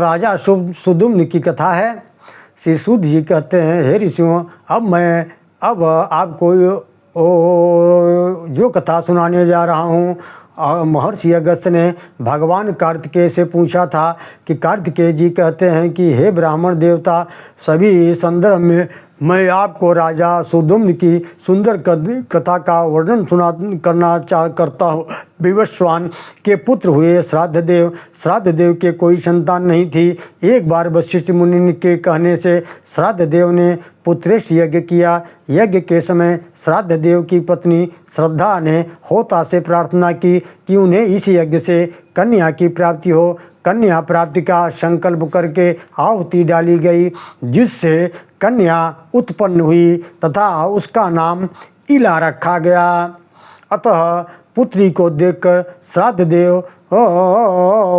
राजा सुदुम्न की कथा है। श्री सूत जी कहते हैं, हे ऋषियों, अब आपको जो कथा सुनाने जा रहा हूँ। महर्षि अगस्त्य ने भगवान कार्तिकेय से पूछा था कि कार्तिकेय जी कहते हैं कि हे ब्राह्मण देवता, सभी संदर्भ में मैं आपको राजा सुदुम्न की सुंदर कथा का वर्णन करता हूँ। विवस्वान के पुत्र हुए श्राद्ध देव के कोई संतान नहीं थी। एक बार वशिष्ठ मुनि के कहने से श्राद्ध देव ने पुत्रेष्ठ यज्ञ किया। यज्ञ के समय श्राद्ध देव की पत्नी श्रद्धा ने होता से प्रार्थना की कि उन्हें इस यज्ञ से कन्या की प्राप्ति हो। कन्या प्राप्ति का संकल्प करके आहुति डाली गई, जिससे कन्या उत्पन्न हुई तथा उसका नाम इला रखा गया। अतः पुत्री को देखकर श्राद्ध देव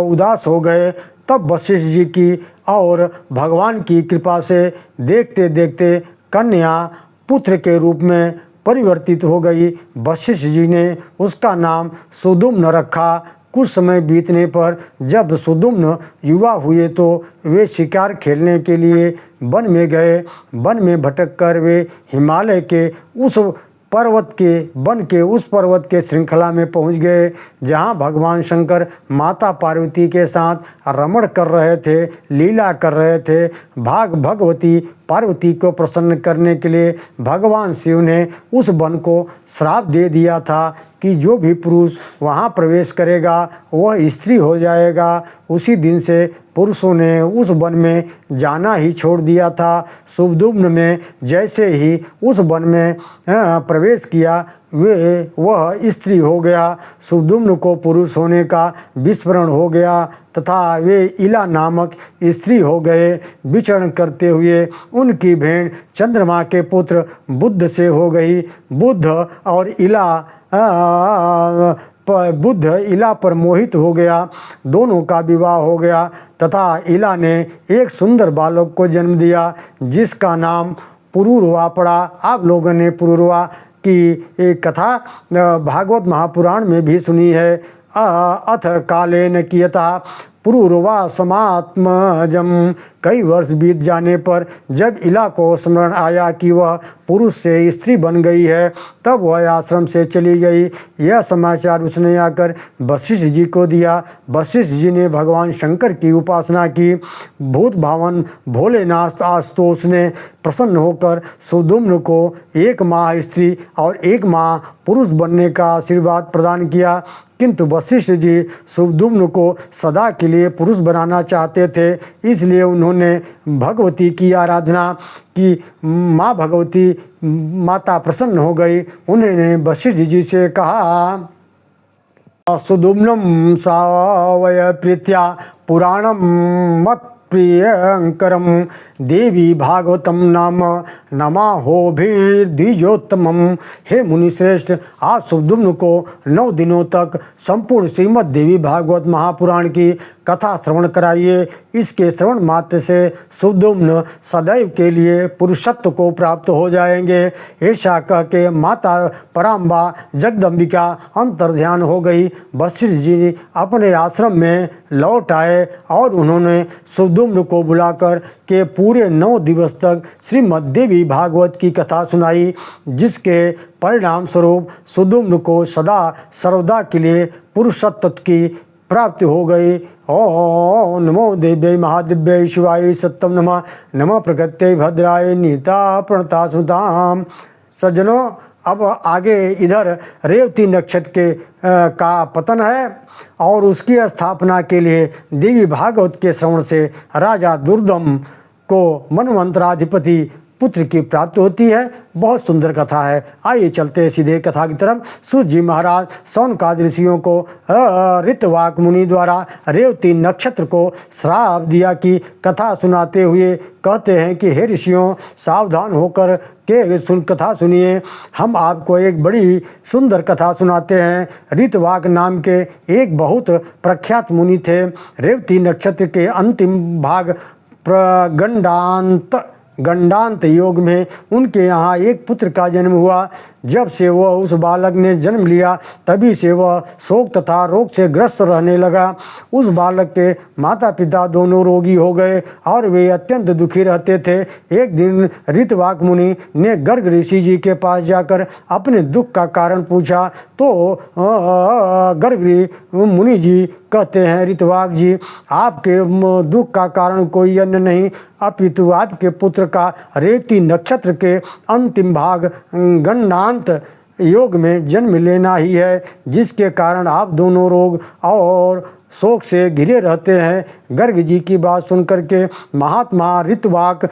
उदास हो गए। तब वशिष्ठ जी की और भगवान की कृपा से देखते देखते कन्या पुत्र के रूप में परिवर्तित हो गई। वशिष्ठ जी ने उसका नाम सुदुम्न रखा। कुछ समय बीतने पर जब सुदुम्न युवा हुए तो वे शिकार खेलने के लिए वन में गए। वन में भटक कर वे हिमालय के उस पर्वत के श्रृंखला में पहुंच गए, जहां भगवान शंकर माता पार्वती के साथ रमण कर रहे थे, लीला कर रहे थे। भगवती पार्वती को प्रसन्न करने के लिए भगवान शिव ने उस वन को श्राप दे दिया था कि जो भी पुरुष वहां प्रवेश करेगा वह स्त्री हो जाएगा। उसी दिन से पुरुषों ने उस वन में जाना ही छोड़ दिया था। सुदुम्न में जैसे ही उस वन में प्रवेश किया वह स्त्री हो गया। सुदुम्न को पुरुष होने का विस्मरण हो गया तथा वे इला नामक स्त्री हो गए। विचरण करते हुए उनकी भेंट चंद्रमा के पुत्र बुध से हो गई। बुध इला पर मोहित हो गया। दोनों का विवाह हो गया तथा इला ने एक सुंदर बालक को जन्म दिया, जिसका नाम पुरूरवा पड़ा। आप लोगों ने पुरूरवा की एक कथा भागवत महापुराण में भी सुनी है। अथ कालेन कियता पुरूरवा समात्मजम। कई वर्ष बीत जाने पर जब इला को स्मरण आया कि वह पुरुष से स्त्री बन गई है, तब वह आश्रम से चली गई। यह समाचार उसने आकर वशिष्ठ जी को दिया। वशिष्ठ जी ने भगवान शंकर की उपासना की। भूत भावन भोलेनाथ आशुतोष ने प्रसन्न होकर सुदुम्न को एक माह स्त्री और एक माह पुरुष बनने का आशीर्वाद प्रदान किया, किंतु वशिष्ठ जी सुदुम्न को सदा के लिए पुरुष बनाना चाहते थे। इसलिए उन्होंने भगवती की आराधना की। माँ भगवती माता प्रसन्न हो गई। उन्होंने वशिष्ठ जी से कहा, सुदुम्नम सावय प्रीत्या पुराणम मत प्रियंकरम देवी भागवतम नाम नमाहोभिर्द्विजोत्तमम। हे मुनिश्रेष्ठ, आप सुदुम्न को 9 दिनों तक संपूर्ण श्रीमद् देवी भागवत महापुराण की कथा श्रवण कराइए। इसके श्रवण मात्र से सुदुम्न सदैव के लिए पुरुषत्व को प्राप्त हो जाएंगे। ऐसा कह के माता पराम्बा जगदम्बिका अंतर्ध्यान हो गई। वशिष्ठ जी अपने आश्रम में लौट आए और उन्होंने सुदुम्न को बुलाकर के पूरे 9 दिवस तक श्रीमद् देवी भागवत की कथा सुनाई, जिसके परिणाम स्वरूप सुदुम्न को सदा सर्वदा के लिए पुरुषत्व की प्राप्ति हो गई। ओम नमो देव्यै महादिव्यै शिवाय सत्यम नमः। नमः प्रकृत्यै भद्राय नीता प्रणता स्मृताम। सज्जनों, अब आगे इधर रेवती नक्षत्र के का पतन है और उसकी स्थापना के लिए देवी भागवत के श्रवण से राजा दुर्दम को मनवंतराधिपति पुत्र की प्राप्ति होती है। बहुत सुंदर कथा है। आइए चलते हैं सीधे कथा की तरफ। सूत जी महाराज शौनकादि ऋषियों को ऋतवाक मुनि द्वारा रेवती नक्षत्र को श्राप दिया कि कथा सुनाते हुए कहते हैं कि हे ऋषियों, सावधान होकर के कथा सुनिए। हम आपको एक बड़ी सुंदर कथा सुनाते हैं। ऋतवाक नाम के एक बहुत प्रख्यात मुनि थे। रेवती नक्षत्र के अंतिम भाग गंडांत योग में उनके यहाँ एक पुत्र का जन्म हुआ। जब से वह उस बालक ने जन्म लिया तभी से वह शोक तथा रोग से ग्रस्त रहने लगा। उस बालक के माता पिता दोनों रोगी हो गए और वे अत्यंत दुखी रहते थे। एक दिन ऋतवाक मुनि ने गर्ग ऋषि जी के पास जाकर अपने दुख का कारण पूछा तो गर्ग मुनि जी कहते हैं, ऋतवाक जी, आपके दुख का कारण कोई अन्य नहीं अपितु आपके पुत्र का रेवती नक्षत्र के अंतिम भाग गंडांत योग में जन्म लेना ही है, जिसके कारण आप दोनों रोग और शोक से घिरे रहते हैं। गर्ग जी की बात सुनकर के महात्मा ऋतवाक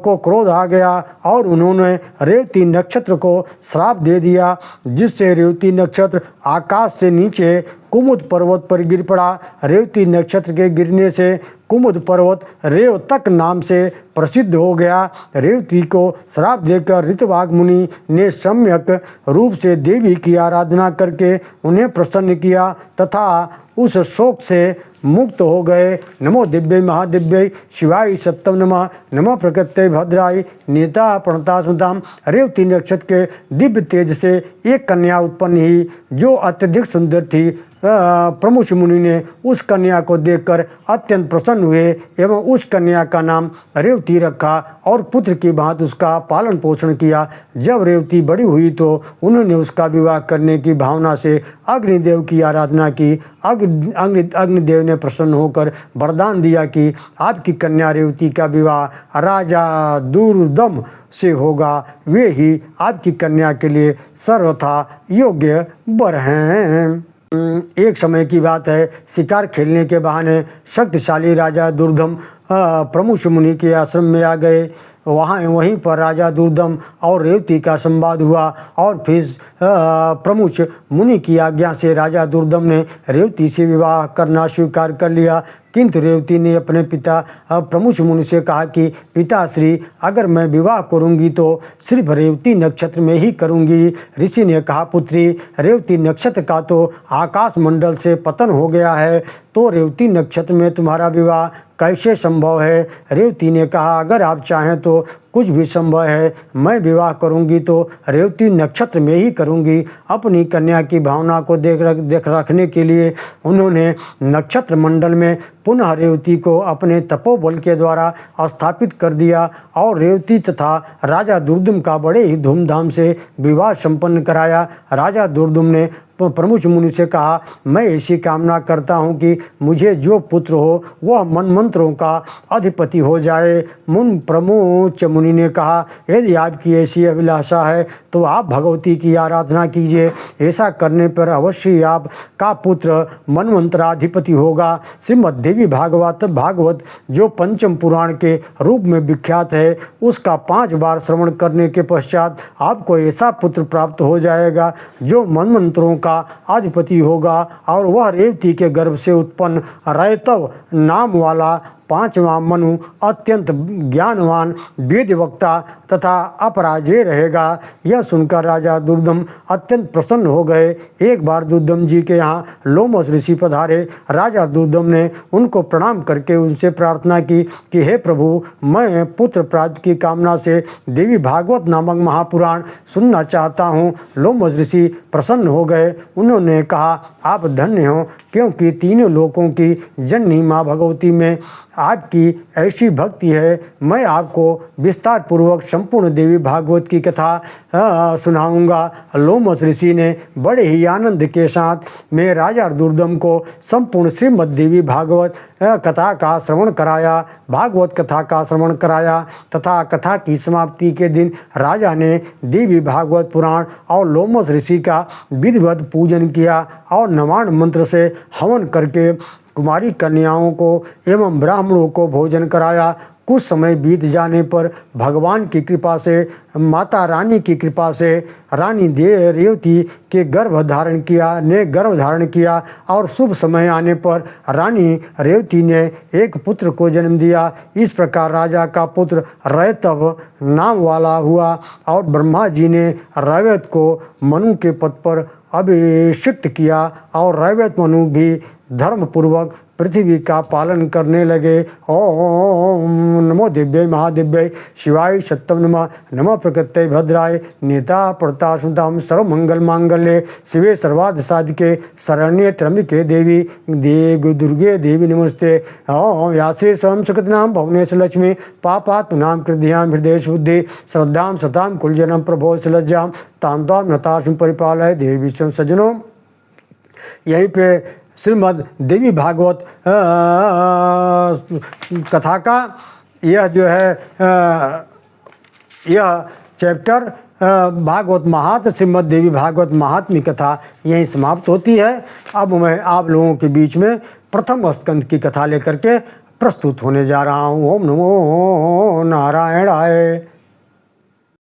को क्रोध आ गया और उन्होंने रेवती नक्षत्र को श्राप दे दिया, जिससे रेवती नक्षत्र आकाश से नीचे कुमुद पर्वत पर गिर पड़ा। रेवती नक्षत्र के गिरने से कुमुद पर्वत रेवतक नाम से प्रसिद्ध हो गया। रेवती को श्राप देकर ऋतवाक मुनि ने सम्यक रूप से देवी की आराधना करके उन्हें प्रसन्न किया तथा उस शोक से मुक्त हो गए। नमो दिव्य महादिव्य शिवाय सत्यम नमः। नमः प्रकृत्य भद्राय नेता प्रणता सुताम। रेवती नक्षत्र के दिव्य तेज से एक कन्या उत्पन्न हुई जो अत्यधिक सुंदर थी। प्रमुख मुनि ने उस कन्या को देखकर अत्यंत प्रसन्न हुए एवं उस कन्या का नाम रेवती रखा और पुत्र की भांति उसका पालन पोषण किया। जब रेवती बड़ी हुई तो उन्होंने उसका विवाह करने की भावना से अग्निदेव की आराधना की। अग्निदेव ने प्रसन्न होकर वरदान दिया कि आपकी कन्या रेवती का विवाह राजा दुर्दम से होगा। वे ही आपकी कन्या के लिए सर्वथा योग्य वर हैं। एक समय की बात है, शिकार खेलने के बहाने शक्तिशाली राजा दुर्दम प्रमुख मुनि के आश्रम में आ गए। वहीं पर राजा दुर्दम और रेवती का संवाद हुआ और फिर प्रमुख मुनि की आज्ञा से राजा दुर्दम ने रेवती से विवाह करना स्वीकार कर लिया। किंतु रेवती ने अपने पिता प्रमुख मुनि से कहा कि पिताश्री, अगर मैं विवाह करूंगी तो सिर्फ रेवती नक्षत्र में ही करूंगी। ऋषि ने कहा, पुत्री, रेवती नक्षत्र का तो आकाश मंडल से पतन हो गया है, तो रेवती नक्षत्र में तुम्हारा विवाह कैसे संभव है? रेवती ने कहा, अगर आप चाहें तो कुछ भी संभव है। मैं विवाह करूंगी तो रेवती नक्षत्र में ही करूंगी। अपनी कन्या की भावना को देख रखने के लिए उन्होंने नक्षत्र मंडल में पुनः रेवती को अपने तपोबल के द्वारा स्थापित कर दिया और रेवती तथा राजा दुर्दुम का बड़े ही धूमधाम से विवाह संपन्न कराया। राजा दुर्दुम ने प्रमुख मुनि से कहा, मैं ऐसी कामना करता हूँ कि मुझे जो पुत्र हो वह मनमंत्रों का अधिपति हो जाए। प्रमुख मुनि ने कहा, यदि आपकी ऐसी अभिलाषा है तो आप भगवती की आराधना कीजिए। ऐसा करने पर अवश्य आपका पुत्र मनमंत्राधिपति होगा। श्रीमद् देवी भागवत जो पंचम पुराण के रूप में विख्यात है, उसका 5 बार श्रवण करने के पश्चात आपको ऐसा पुत्र प्राप्त हो जाएगा जो मनमंत्रों का अधिपति होगा और वह रेवती के गर्भ से उत्पन्न रैतव नाम वाला 5वां मनु अत्यंत ज्ञानवान वेद वक्ता तथा अपराजेय रहेगा। यह सुनकर राजा दुर्दम अत्यंत प्रसन्न हो गए। एक बार दुर्दम जी के यहाँ लोमस ऋषि पधारे। राजा दुर्दम ने उनको प्रणाम करके उनसे प्रार्थना की कि हे प्रभु, मैं पुत्र प्राप्ति की कामना से देवी भागवत नामक महापुराण सुनना चाहता हूँ। लोमस ऋषि प्रसन्न हो गए। उन्होंने कहा, आप धन्य हो, क्योंकि तीनों लोकों की जननी माँ भगवती में आपकी ऐसी भक्ति है। मैं आपको विस्तार पूर्वक संपूर्ण देवी भागवत की कथा सुनाऊंगा। लोमस ऋषि ने बड़े ही आनंद के साथ में राजा दुर्दम को संपूर्ण श्रीमद् देवी भागवत कथा का श्रवण कराया। भागवत कथा का श्रवण कराया तथा कथा की समाप्ति के दिन राजा ने देवी भागवत पुराण और लोमस ऋषि का विधिवत पूजन किया और नवाण मंत्र से हवन करके कुमारी कन्याओं को एवं ब्राह्मणों को भोजन कराया। कुछ समय बीत जाने पर भगवान की कृपा से, माता रानी की कृपा से रानी रेवती के गर्भ धारण किया और शुभ समय आने पर रानी रेवती ने एक पुत्र को जन्म दिया। इस प्रकार राजा का पुत्र रैतव नाम वाला हुआ और ब्रह्मा जी ने रैवत को मनु के पद पर अभिषिक्त किया और रैवत मनु भी धर्मपूर्वक पृथ्वी का पालन करने लगे। ओम नमो दिव्य महादिव्य शिवाय सत्यम नमः। नमः प्रकृत्यै भद्राय नेता प्रता सुताम सर्वमंगल मांगल्ये शिवे सर्वार्थ साधिके शरण्ये त्र्यंबके देवी दुर्गे देवी नमस्ते। ओम व्यासे स्वयं सुकृतनाम भुवनेश लक्ष्मी पापात्मनाम कृध्याम हृदय बुद्धि श्रद्धाम सताम कुलजनम प्रभो लज्जाम ताम ताम नताशुम परिपालय देवी विष्णु सज्जनों। यहीं पे श्रीमद् देवी भागवत कथा का यह जो है यह चैप्टर भागवत महात्म्य श्रीमद् देवी भागवत महात्म्य कथा यहीं समाप्त होती है। अब मैं आप लोगों के बीच में प्रथम स्कंद की कथा लेकर के प्रस्तुत होने जा रहा हूँ। ओम नमो नारायणाय।